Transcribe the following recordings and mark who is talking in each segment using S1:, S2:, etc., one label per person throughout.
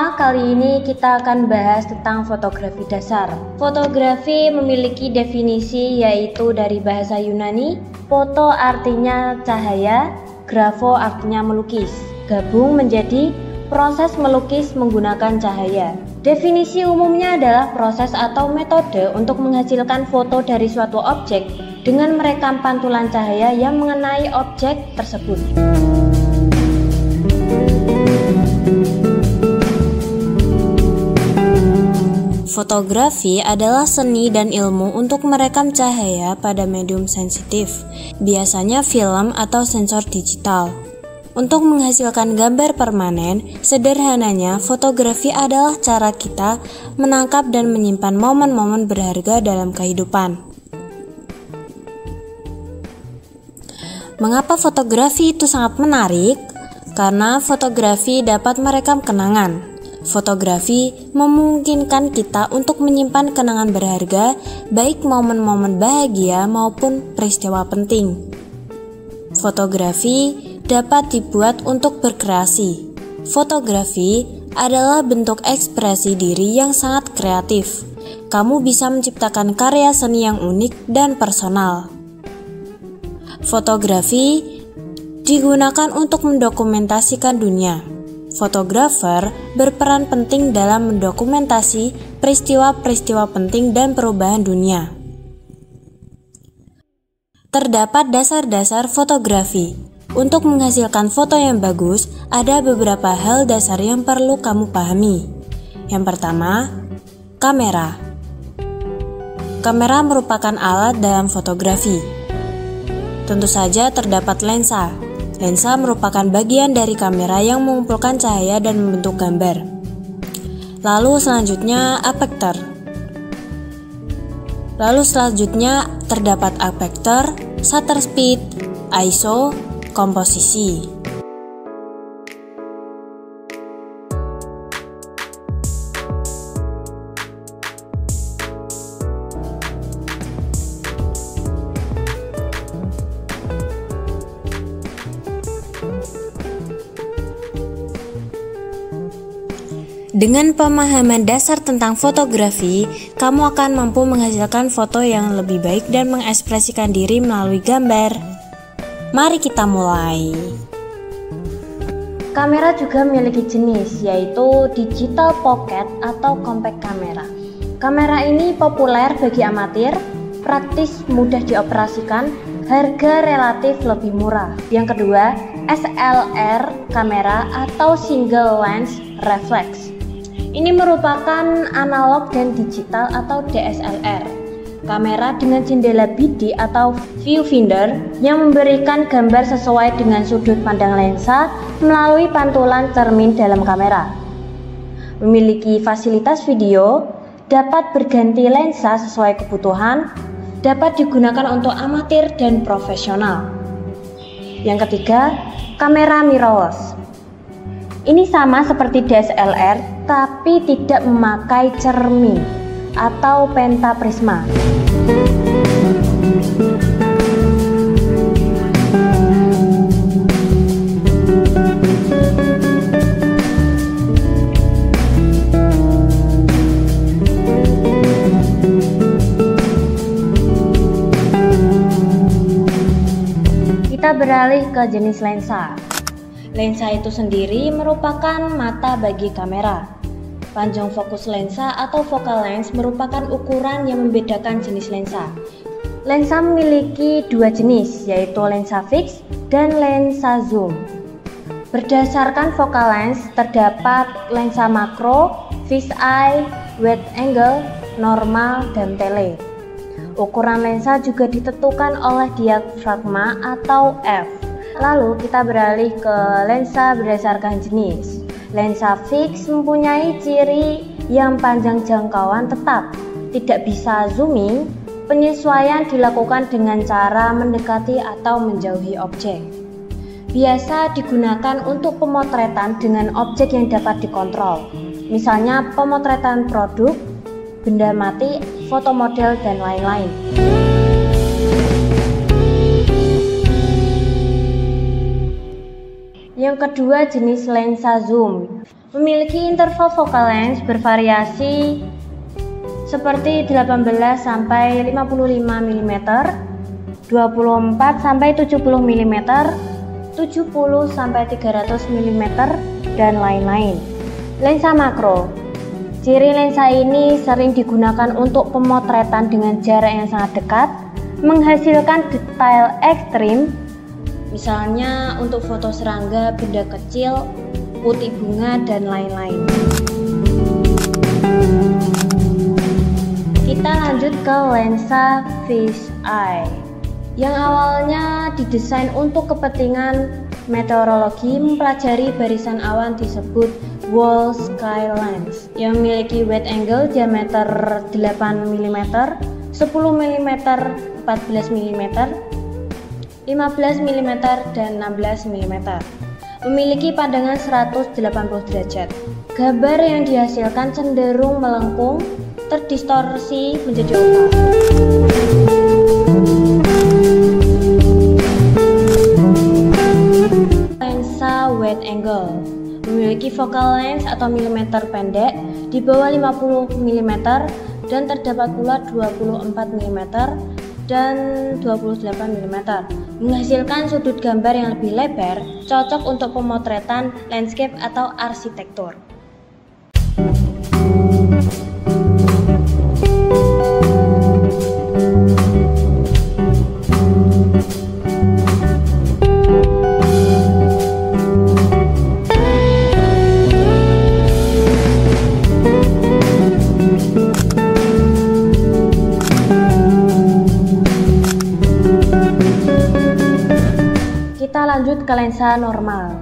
S1: semua, kali ini kita akan bahas tentang fotografi dasar. Fotografi memiliki definisi yaitu dari bahasa Yunani, foto artinya cahaya, grafo artinya melukis. Gabung menjadi proses melukis menggunakan cahaya. Definisi umumnya adalah proses atau metode untuk menghasilkan foto dari suatu objek dengan merekam pantulan cahaya yang mengenai objek tersebut.
S2: Fotografi adalah seni dan ilmu untuk merekam cahaya pada medium sensitif, biasanya film atau sensor digital. Untuk menghasilkan gambar permanen, sederhananya fotografi adalah cara kita menangkap dan menyimpan momen-momen berharga dalam kehidupan. Mengapa fotografi itu sangat menarik? Karena fotografi dapat merekam kenangan. Fotografi memungkinkan kita untuk menyimpan kenangan berharga, baik momen-momen bahagia maupun peristiwa penting. Fotografi dapat dibuat untuk berkreasi. Fotografi adalah bentuk ekspresi diri yang sangat kreatif. Kamu bisa menciptakan karya seni yang unik dan personal. Fotografi digunakan untuk mendokumentasikan dunia. Fotografer berperan penting dalam mendokumentasi peristiwa-peristiwa penting dan perubahan dunia. Terdapat dasar-dasar fotografi. Untuk menghasilkan foto yang bagus, ada beberapa hal dasar yang perlu kamu pahami. Yang pertama, kamera. Kamera merupakan alat dalam fotografi. Tentu saja terdapat lensa. Lensa merupakan bagian dari kamera yang mengumpulkan cahaya dan membentuk gambar. Lalu selanjutnya terdapat aperture, shutter speed, ISO, komposisi. Dengan pemahaman dasar tentang fotografi, kamu akan mampu menghasilkan foto yang lebih baik dan mengekspresikan diri melalui gambar. Mari kita mulai.
S1: Kamera juga memiliki jenis, yaitu digital pocket atau compact kamera. Kamera ini populer bagi amatir, praktis, mudah dioperasikan, harga relatif lebih murah. Yang kedua, SLR kamera atau single lens reflex. Ini merupakan analog dan digital atau DSLR. Kamera dengan jendela bidik atau viewfinder yang memberikan gambar sesuai dengan sudut pandang lensa melalui pantulan cermin dalam kamera. Memiliki fasilitas video, dapat berganti lensa sesuai kebutuhan, dapat digunakan untuk amatir dan profesional. Yang ketiga, kamera mirrorless. Ini sama seperti DSLR tapi tidak memakai cermin atau pentaprisma. Kita beralih ke jenis lensa. Lensa itu sendiri merupakan mata bagi kamera. Panjang fokus lensa atau focal length merupakan ukuran yang membedakan jenis lensa. Lensa memiliki dua jenis, yaitu lensa fix dan lensa zoom. Berdasarkan focal length terdapat lensa makro, fisheye, wide angle, normal, dan tele. Ukuran lensa juga ditentukan oleh diafragma atau f. Lalu kita beralih ke lensa berdasarkan jenis. Lensa fix mempunyai ciri yang panjang jangkauan tetap, tidak bisa zooming. Penyesuaian dilakukan dengan cara mendekati atau menjauhi objek. Biasa digunakan untuk pemotretan dengan objek yang dapat dikontrol, misalnya pemotretan produk, benda mati, foto model, dan lain-lain. Yang kedua, jenis lensa zoom. Memiliki interval focal length bervariasi seperti 18 sampai 55 mm, 24 sampai 70 mm, 70 sampai 300 mm, dan lain-lain. Lensa makro. Ciri lensa ini sering digunakan untuk pemotretan dengan jarak yang sangat dekat, menghasilkan detail ekstrim, misalnya untuk foto serangga, benda kecil, putih bunga, dan lain-lain. Kita lanjut ke lensa fish eye yang awalnya didesain untuk kepentingan meteorologi, mempelajari barisan awan, disebut wall sky lens yang memiliki wide angle diameter 8 mm, 10 mm, 14 mm, 15 mm, dan 16 mm. Memiliki pandangan 180 derajat. Gambar yang dihasilkan cenderung melengkung, terdistorsi menjadi oval. Lensa wide angle memiliki focal length atau milimeter pendek di bawah 50 mm dan terdapat pula 24 mm dan 28 mm, menghasilkan sudut gambar yang lebih lebar, cocok untuk pemotretan landscape atau arsitektur. Kita lanjut ke lensa normal.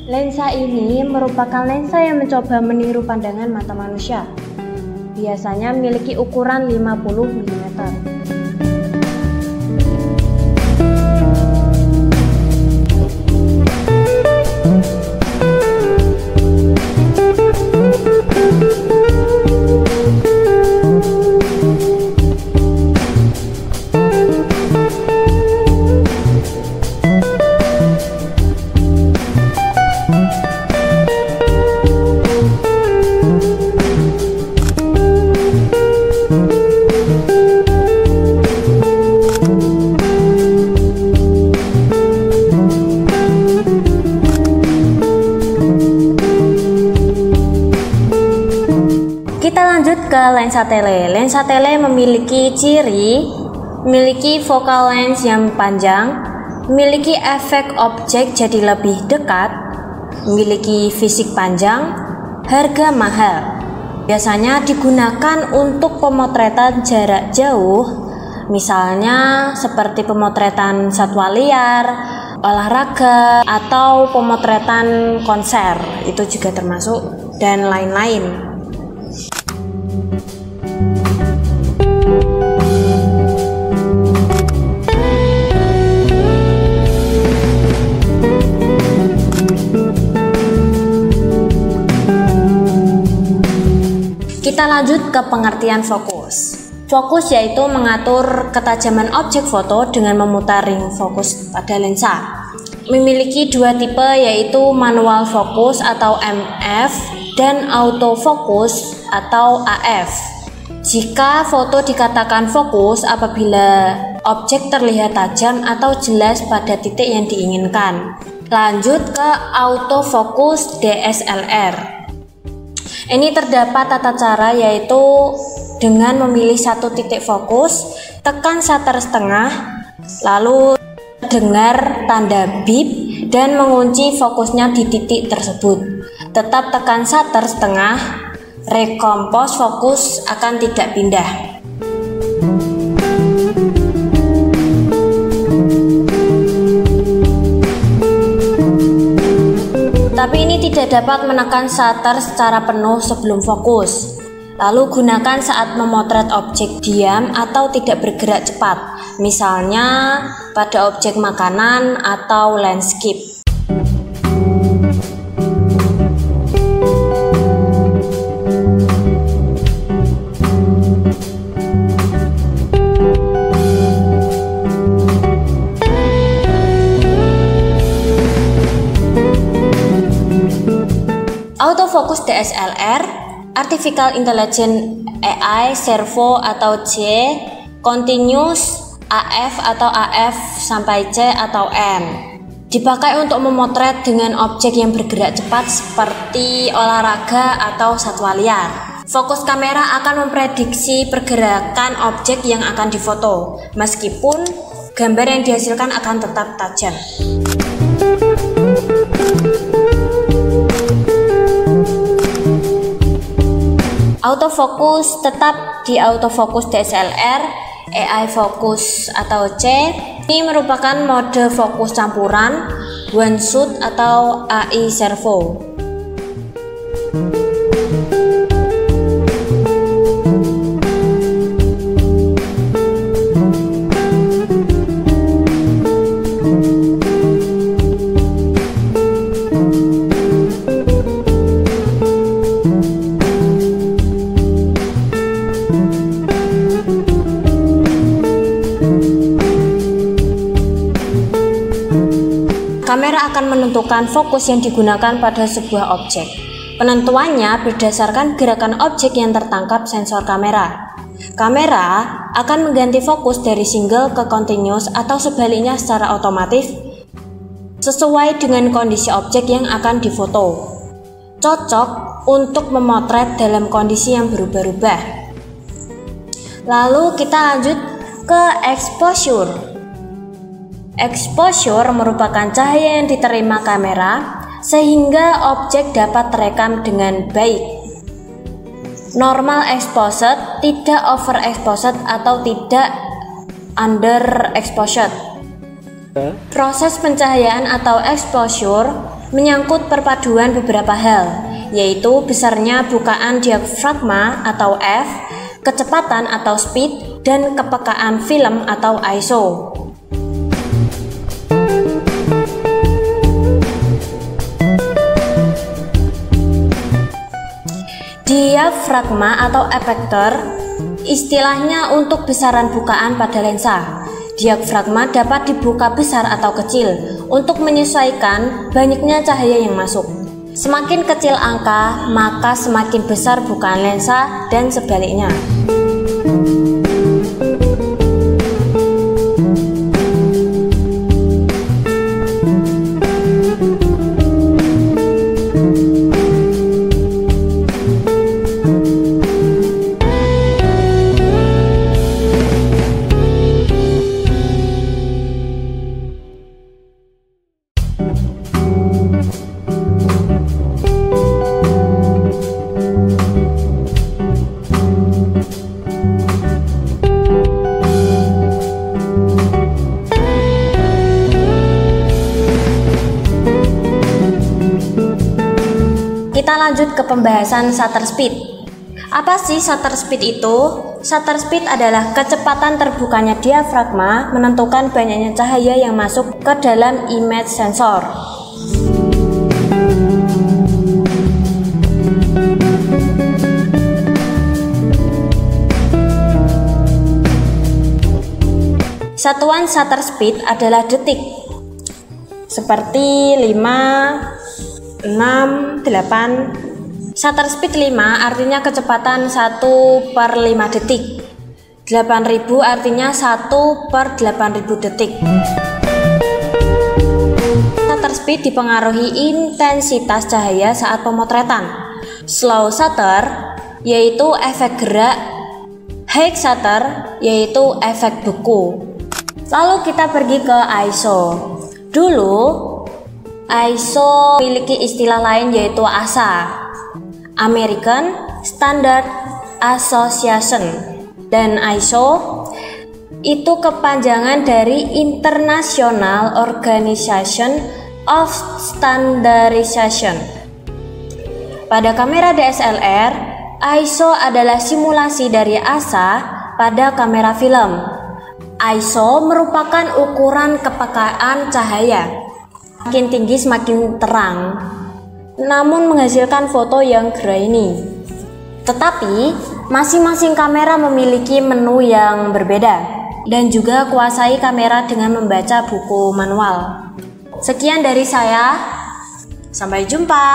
S1: Lensa ini merupakan lensa yang mencoba meniru pandangan mata manusia. Biasanya memiliki ukuran 50 mm. Kita lanjut ke lensa tele. Lensa tele memiliki ciri memiliki focal length yang panjang, memiliki efek objek jadi lebih dekat, memiliki fisik panjang, harga mahal. Biasanya digunakan untuk pemotretan jarak jauh, misalnya seperti pemotretan satwa liar, olahraga, atau pemotretan konser, itu juga termasuk, dan lain-lain. Kita lanjut ke pengertian fokus. Fokus yaitu mengatur ketajaman objek foto dengan memutar ring fokus pada lensa. Memiliki dua tipe yaitu manual fokus atau MF dan autofocus atau AF. Jika foto dikatakan fokus apabila objek terlihat tajam atau jelas pada titik yang diinginkan. Lanjut ke autofocus DSLR. Ini terdapat tata cara yaitu dengan memilih satu titik fokus, tekan shutter setengah, lalu dengar tanda bip dan mengunci fokusnya di titik tersebut. Tetap tekan shutter setengah, recompose fokus akan tidak pindah. Tapi ini tidak dapat menekan shutter secara penuh sebelum fokus. Lalu gunakan saat memotret objek diam atau tidak bergerak cepat, misalnya pada objek makanan atau landscape. Autofocus DSLR, Artificial Intelligence AI, Servo atau C, Continuous AF atau AF sampai C atau M. Dipakai untuk memotret dengan objek yang bergerak cepat seperti olahraga atau satwa liar. Fokus kamera akan memprediksi pergerakan objek yang akan difoto, meskipun gambar yang dihasilkan akan tetap tajam. Autofocus tetap di autofocus DSLR, AI focus atau C. Ini merupakan mode fokus campuran, one shot atau AI servo. Kamera akan menentukan fokus yang digunakan pada sebuah objek. Penentuannya berdasarkan gerakan objek yang tertangkap sensor kamera. Kamera akan mengganti fokus dari single ke continuous atau sebaliknya secara otomatis sesuai dengan kondisi objek yang akan difoto. Cocok untuk memotret dalam kondisi yang berubah-ubah. Lalu kita lanjut ke exposure. Exposure merupakan cahaya yang diterima kamera sehingga objek dapat terekam dengan baik. Normal exposure, tidak overexposed atau tidak underexposed. Proses pencahayaan atau exposure menyangkut perpaduan beberapa hal, yaitu besarnya bukaan diafragma atau f, kecepatan atau speed, dan kepekaan film atau ISO. Diafragma atau efektor istilahnya untuk besaran bukaan pada lensa. Diafragma dapat dibuka besar atau kecil untuk menyesuaikan banyaknya cahaya yang masuk. Semakin kecil angka, maka semakin besar bukaan lensa dan sebaliknya. Kita lanjut ke pembahasan shutter speed. Apa sih shutter speed itu? Shutter speed adalah kecepatan terbukanya diafragma menentukan banyaknya cahaya yang masuk ke dalam image sensor. Satuan shutter speed adalah detik. Seperti 5, 6, 8. Shutter speed 5 artinya kecepatan 1/5 detik. 8000 artinya 1/8000 detik. Shutter speed dipengaruhi intensitas cahaya saat pemotretan. Slow shutter yaitu efek gerak, high shutter yaitu efek beku. Lalu kita pergi ke ISO. Dulu ISO memiliki istilah lain yaitu ASA, American Standard Association, dan ISO itu kepanjangan dari International Organization of Standardization. Pada kamera DSLR, ISO adalah simulasi dari ASA pada kamera film. ISO merupakan ukuran kepekaan cahaya. Semakin tinggi semakin terang, namun menghasilkan foto yang grainy. Tetapi masing-masing kamera memiliki menu yang berbeda dan juga kuasai kamera dengan membaca buku manual. Sekian dari saya, sampai jumpa.